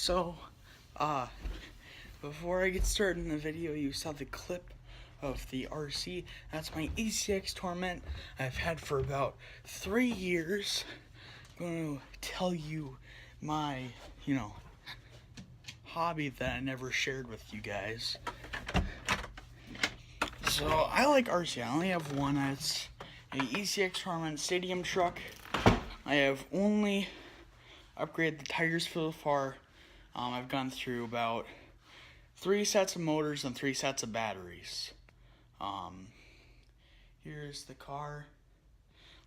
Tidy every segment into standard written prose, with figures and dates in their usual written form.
So, uh, before I get started in the video, you saw the clip of the RC. That's my ECX Torment I've had for about 3 years. I'm going to tell you my, hobby that I never shared with you guys. So, I like RC. I only have one. It's an ECX Torment Stadium truck. I have only upgraded the tires so far. I've gone through about 3 sets of motors and 3 sets of batteries. Here's the car.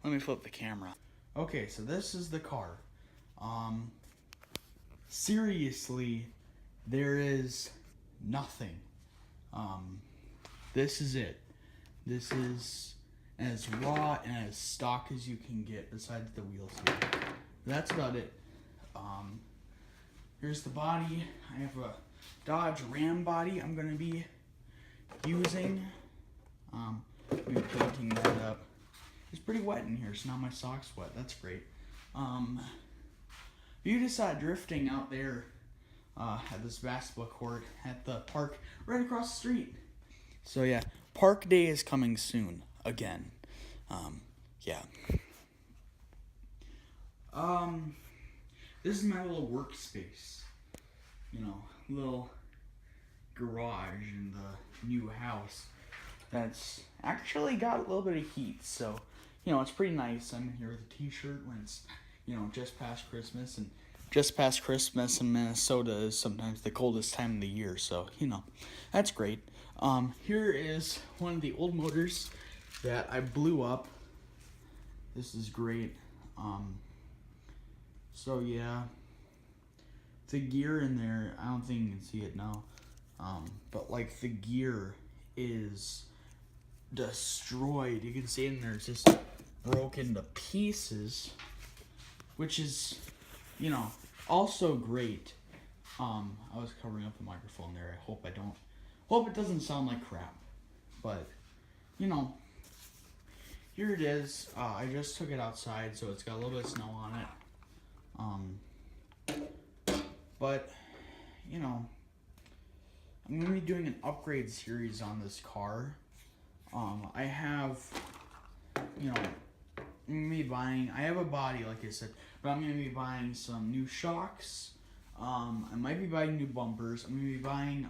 Let me flip the camera. Okay, so this is the car. Seriously, there is nothing. This is it. This is as raw and as stock as you can get besides the wheels here. That's about it. Here's the body. I have a Dodge Ram body I'm going to be using. I'm painting that up. It's pretty wet in here, so now my sock's wet. That's great. If you decide drifting out there at this basketball court at the park right across the street. So yeah, park day is coming soon again. This is my little workspace. Little garage in the new house that's actually got a little bit of heat, so it's pretty nice. I'm in here with a t-shirt when it's just past Christmas, and just past Christmas in Minnesota is sometimes the coldest time of the year, so that's great. Here is one of the old motors that I blew up. This is great. So yeah, the gear in there, I don't think you can see it now, but like the gear is destroyed. You can see it in there, it's just broken to pieces, which is also great. I was covering up the microphone there. I hope it doesn't sound like crap, but here it is. I just took it outside, so it's got a little bit of snow on it. But I'm gonna be doing an upgrade series on this car. I have, I have a body, like I said, but I'm gonna be buying some new shocks. I might be buying new bumpers. I'm gonna be buying,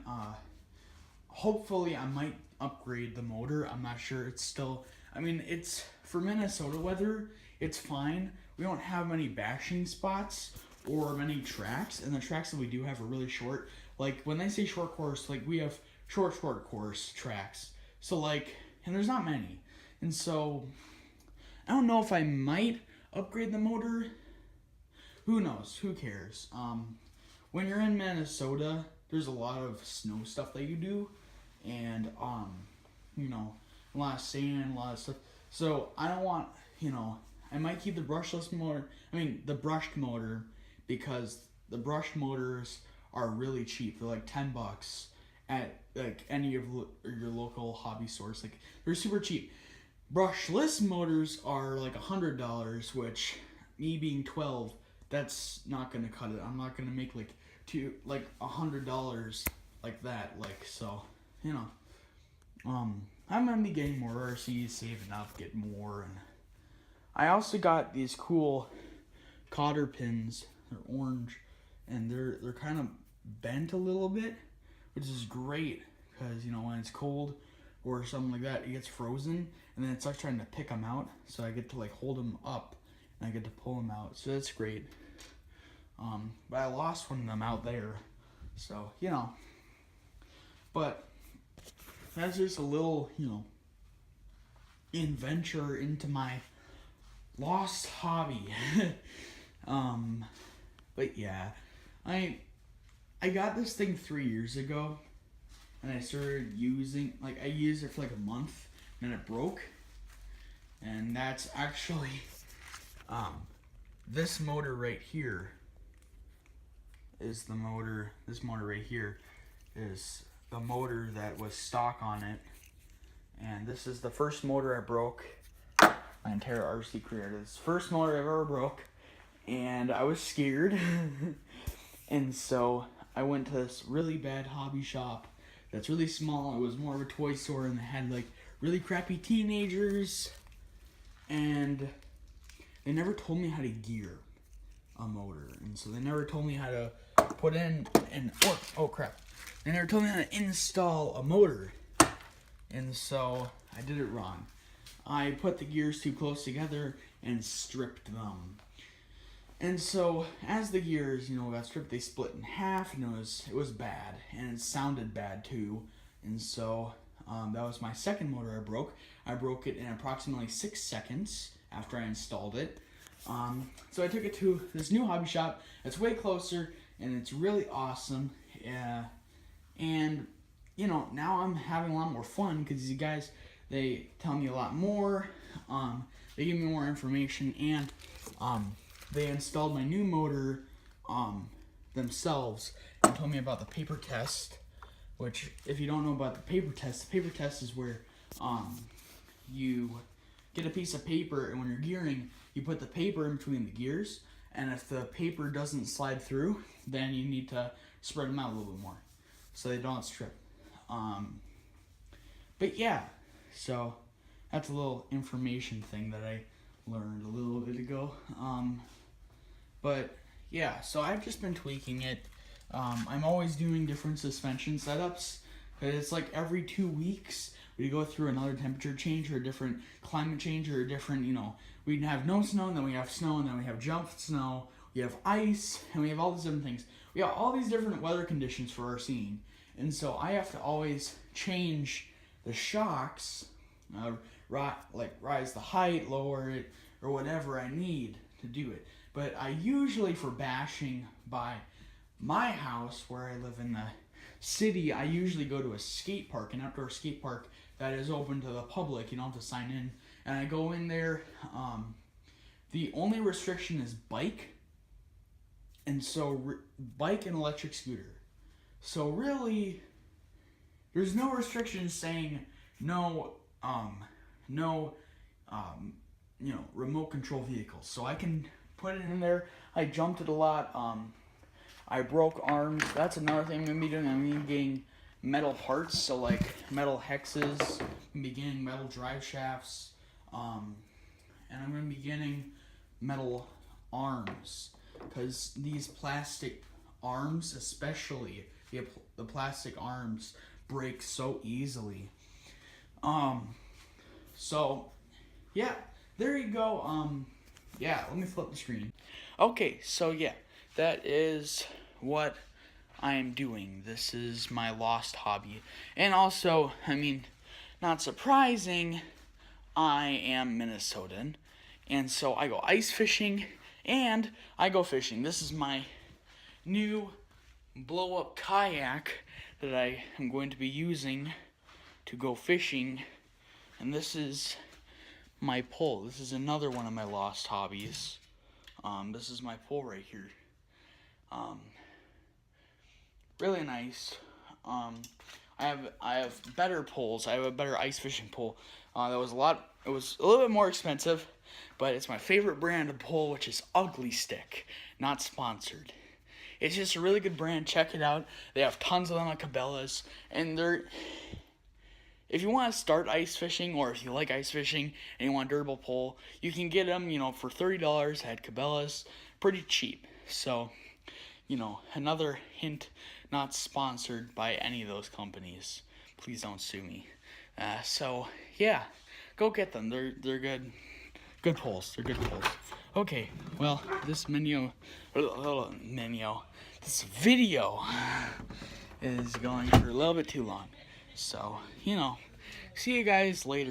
hopefully I might upgrade the motor. I'm not sure. It's still, it's for Minnesota weather, it's fine. We don't have many bashing spots or many tracks, and the tracks that we do have are really short. Like, when they say short course, like, we have short course tracks. So, and there's not many. And so, I don't know if I might upgrade the motor. Who knows? Who cares? When you're in Minnesota, there's a lot of snow stuff that you do. And, a lot of sand, a lot of stuff. So, I don't want, I might keep the brushless motor, the brushed motor, because the brushed motors are really cheap. They're like $10 at any of your local hobby stores. They're super cheap. Brushless motors are like $100, which, me being 12, that's not gonna cut it. I'm not gonna make $100 like that. I'm gonna be getting more RCs, saving up, get more, and I also got these cool cotter pins. They're orange, and they're kind of bent a little bit, which is great because when it's cold or something like that, it gets frozen, and then it starts trying to pick them out. So I get to hold them up, and I get to pull them out. So that's great. But I lost one of them out there, so But that's just a little adventure into my lost hobby. But yeah, I got this thing 3 years ago, and I started using, I used it for a month, and then it broke. And that's actually, this motor right here is the motor. This motor right here is the motor that was stock on it. And this is the first motor I broke my entire RC career. This is the first motor I ever broke, and I was scared. And so I went to this really bad hobby shop that's really small. It was more of a toy store, and they had like really crappy teenagers, and they never told me how to gear a motor, and so they never told me how to put in and oh crap, they never told me how to install a motor, and so I did it wrong. I put the gears too close together and stripped them. And so, as the gears, got stripped, they split in half, and it was bad, and it sounded bad too. And so, that was my second motor I broke. I broke it in approximately 6 seconds after I installed it. So I took it to this new hobby shop. It's way closer, and it's really awesome. And now I'm having a lot more fun because these guys, they tell me a lot more. They give me more information, and they installed my new motor themselves and told me about the paper test, which, if you don't know about the paper test is where you get a piece of paper, and when you're gearing, you put the paper in between the gears, and if the paper doesn't slide through, then you need to spread them out a little bit more so they don't strip. But yeah, so that's a little information thing that I learned a little bit ago. But yeah, so I've just been tweaking it. I'm always doing different suspension setups, because it's like every 2 weeks we go through another temperature change or a different climate change or a different, we have no snow, and then we have snow, and then we have jump snow, we have ice, and we have all these different things. We have all these different weather conditions for our scene, and so I have to always change the shocks, rise the height, lower it, or whatever I need to do it. But I usually, for bashing by my house where I live in the city, I usually go to a skate park, an outdoor skate park that is open to the public. You don't have to sign in. And I go in there. The only restriction is bike. And so bike and electric scooter. So really, there's no restrictions saying no remote control vehicles. So I can put it in there. I jumped it a lot. I broke arms. That's another thing I'm going to be doing. I'm going to be getting metal parts, so like metal hexes. I'm going to be getting metal drive shafts. And I'm going to be getting metal arms, because these plastic arms, especially the plastic arms, break so easily. So yeah, there you go. Yeah, let me flip the screen. Okay, so yeah, that is what I am doing. This is my lost hobby. And also, not surprising, I am Minnesotan. And so I go ice fishing and I go fishing. This is my new blow-up kayak that I am going to be using to go fishing. And this is my pole. This is another one of my lost hobbies. This is my pole right here. Really nice. I have better poles. I have a better ice fishing pole. It was a little bit more expensive, but it's my favorite brand of pole, which is Ugly Stick. Not sponsored. It's just a really good brand. Check it out. They have tons of them at Cabela's, and if you want to start ice fishing, or if you like ice fishing and you want a durable pole, you can get them, for $30 at Cabela's. Pretty cheap. So, another hint, not sponsored by any of those companies. Please don't sue me. So, yeah, go get them. They're good. Good poles. They're good poles. Okay, well, this video is going for a little bit too long. So, see you guys later.